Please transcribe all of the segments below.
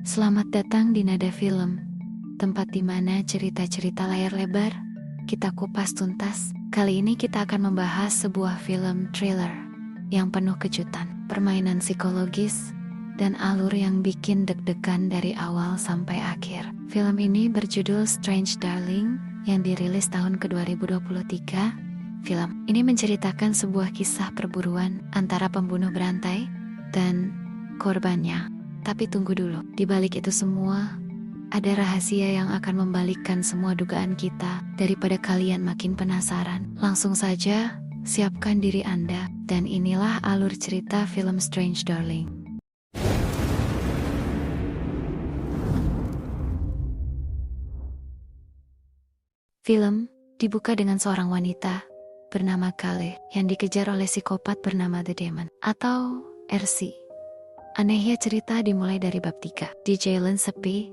Selamat datang di Nada Film, tempat di mana cerita-cerita layar lebar kita kupas tuntas. Kali ini kita akan membahas sebuah film thriller yang penuh kejutan, permainan psikologis, dan alur yang bikin deg-degan dari awal sampai akhir. Film ini berjudul Strange Darling yang dirilis tahun ke-2023. Film ini menceritakan sebuah kisah perburuan antara pembunuh berantai dan korbannya. Tapi tunggu dulu, di balik itu semua, ada rahasia yang akan membalikkan semua dugaan kita. Daripada kalian makin penasaran, langsung saja siapkan diri Anda. Dan inilah alur cerita film Strange Darling. Film dibuka dengan seorang wanita bernama Kale yang dikejar oleh psikopat bernama The Demon atau RC. Anehnya cerita dimulai dari bab 3. Di jalan sepi,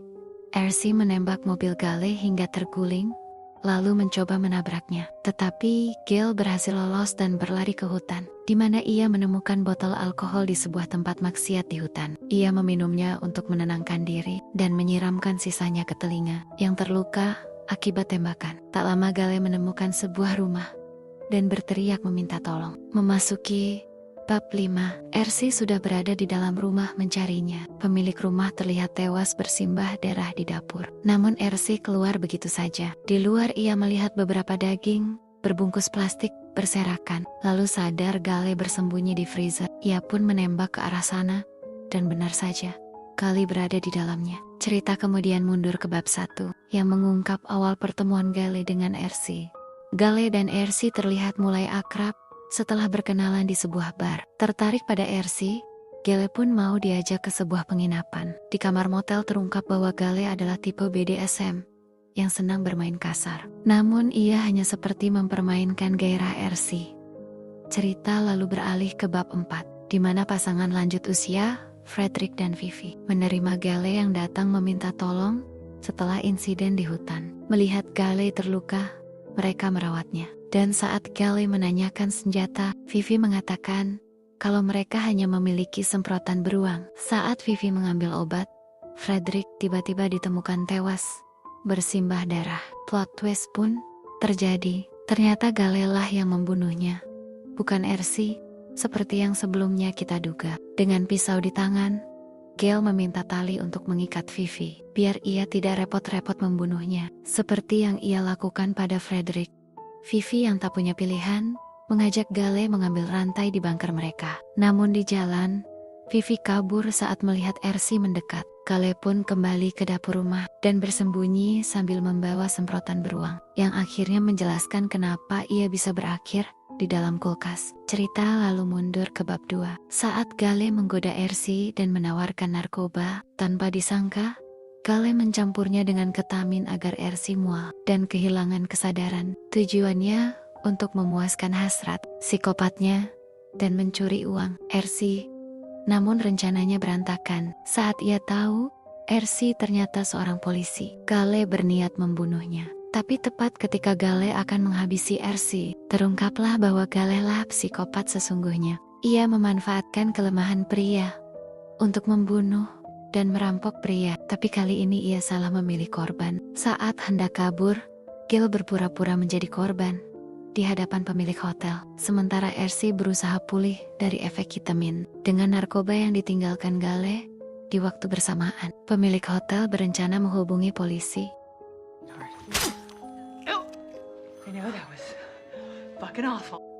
RC menembak mobil Gale hingga terguling, lalu mencoba menabraknya. Tetapi Gale berhasil lolos dan berlari ke hutan, di mana ia menemukan botol alkohol di sebuah tempat maksiat di hutan. Ia meminumnya untuk menenangkan diri dan menyiramkan sisanya ke telinga yang terluka akibat tembakan. Tak lama Gale menemukan sebuah rumah dan berteriak meminta tolong. Memasuki bab 5, RC sudah berada di dalam rumah mencarinya. Pemilik rumah terlihat tewas bersimbah darah di dapur. Namun RC keluar begitu saja. Di luar ia melihat beberapa daging berbungkus plastik berserakan. Lalu sadar Gale bersembunyi di freezer. Ia pun menembak ke arah sana dan benar saja, Gale berada di dalamnya. Cerita kemudian mundur ke bab 1 yang mengungkap awal pertemuan Gale dengan RC. Gale dan RC terlihat mulai akrab setelah berkenalan di sebuah bar. Tertarik pada RC, Gale pun mau diajak ke sebuah penginapan. Di kamar motel terungkap bahwa Gale adalah tipe BDSM yang senang bermain kasar. Namun ia hanya seperti mempermainkan gairah RC. Cerita lalu beralih ke bab 4, di mana pasangan lanjut usia, Frederick dan Vivi, menerima Gale yang datang meminta tolong setelah insiden di hutan. Melihat Gale terluka, mereka merawatnya. Dan saat Gale menanyakan senjata, Vivi mengatakan kalau mereka hanya memiliki semprotan beruang. Saat Vivi mengambil obat, Frederick tiba-tiba ditemukan tewas, bersimbah darah. Plot twist pun terjadi. Ternyata Gale lah yang membunuhnya, bukan RC, seperti yang sebelumnya kita duga. Dengan pisau di tangan, Gale meminta tali untuk mengikat Vivi, biar ia tidak repot-repot membunuhnya, seperti yang ia lakukan pada Frederick. Vivi yang tak punya pilihan, mengajak Gale mengambil rantai di bunker mereka. Namun di jalan, Vivi kabur saat melihat RC mendekat. Gale pun kembali ke dapur rumah dan bersembunyi sambil membawa semprotan beruang, yang akhirnya menjelaskan kenapa ia bisa berakhir di dalam kulkas. Cerita lalu mundur ke bab 2. Saat Gale menggoda RC dan menawarkan narkoba, tanpa disangka, Gale mencampurnya dengan ketamin agar RC mual dan kehilangan kesadaran. Tujuannya untuk memuaskan hasrat psikopatnya dan mencuri uang RC. Namun rencananya berantakan saat ia tahu RC ternyata seorang polisi. Gale berniat membunuhnya. Tapi tepat ketika Gale akan menghabisi RC, terungkaplah bahwa Gale lah psikopat sesungguhnya. Ia memanfaatkan kelemahan pria untuk membunuh dan merampok pria, tapi kali ini ia salah memilih korban. Saat hendak kabur, Gale berpura-pura menjadi korban di hadapan pemilik hotel, sementara RC berusaha pulih dari efek ketamin dengan narkoba yang ditinggalkan Gale. Di waktu bersamaan, pemilik hotel berencana menghubungi polisi.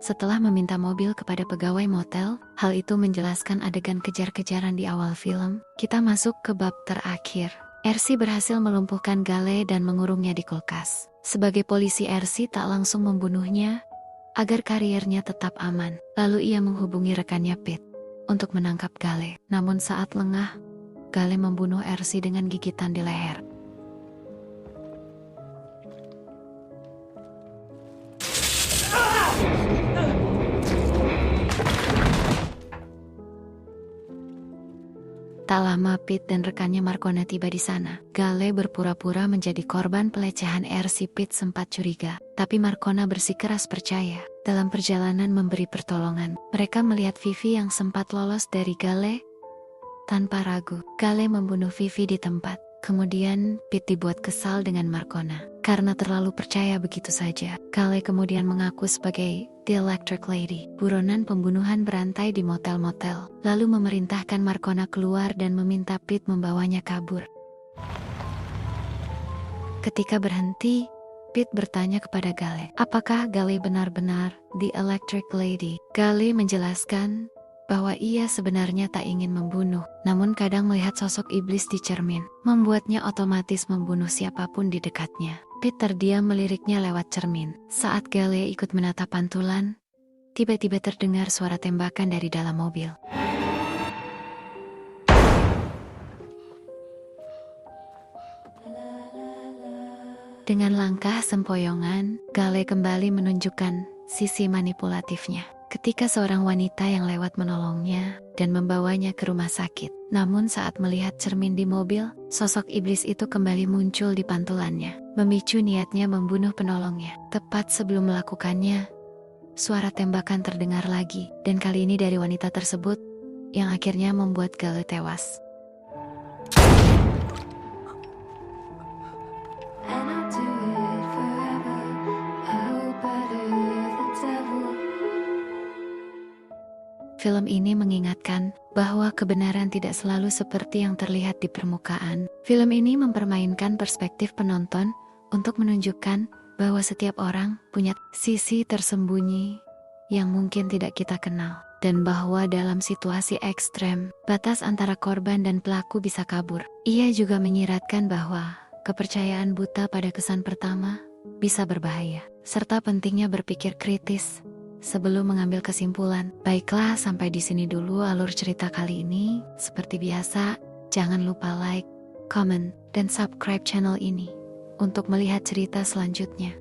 Setelah meminta mobil kepada pegawai motel, hal itu menjelaskan adegan kejar-kejaran di awal film. Kita masuk ke bab terakhir. RC berhasil melumpuhkan Gale dan mengurungnya di kulkas. Sebagai polisi, RC tak langsung membunuhnya agar karirnya tetap aman. Lalu ia menghubungi rekannya Pete untuk menangkap Gale. Namun saat lengah, Gale membunuh RC dengan gigitan di leher. Tak lama Pete dan rekannya Marcona tiba di sana. Gale berpura-pura menjadi korban pelecehan RC. Pete sempat curiga, tapi Marcona bersikeras percaya. Dalam perjalanan memberi pertolongan, mereka melihat Vivi yang sempat lolos dari Gale Tanpa ragu, Gale membunuh Vivi di tempat. Kemudian, Pete dibuat kesal dengan Marcona. Karena terlalu percaya begitu saja, Gale kemudian mengaku sebagai The Electric Lady. Buronan pembunuhan berantai di motel-motel, lalu memerintahkan Marcona keluar dan meminta Pete membawanya kabur. Ketika berhenti, Pete bertanya kepada Gale, apakah Gale benar-benar The Electric Lady? Gale menjelaskan bahwa ia sebenarnya tak ingin membunuh, namun kadang melihat sosok iblis di cermin, membuatnya otomatis membunuh siapapun di dekatnya. Pete terdiam meliriknya lewat cermin. Saat Gale ikut menatap pantulan, tiba-tiba terdengar suara tembakan dari dalam mobil. Dengan langkah sempoyongan, Gale kembali menunjukkan sisi manipulatifnya. Ketika seorang wanita yang lewat menolongnya dan membawanya ke rumah sakit. Namun saat melihat cermin di mobil, sosok iblis itu kembali muncul di pantulannya, memicu niatnya membunuh penolongnya. Tepat sebelum melakukannya, suara tembakan terdengar lagi, dan kali ini dari wanita tersebut, yang akhirnya membuat Gale tewas. Film ini mengingatkan bahwa kebenaran tidak selalu seperti yang terlihat di permukaan. Film ini mempermainkan perspektif penonton untuk menunjukkan bahwa setiap orang punya sisi tersembunyi yang mungkin tidak kita kenal. Dan bahwa dalam situasi ekstrem, batas antara korban dan pelaku bisa kabur. Ia juga menyiratkan bahwa kepercayaan buta pada kesan pertama bisa berbahaya, serta pentingnya berpikir kritis sebelum mengambil kesimpulan. Baiklah, sampai di sini dulu alur cerita kali ini. Seperti biasa, jangan lupa like, comment, dan subscribe channel ini untuk melihat cerita selanjutnya.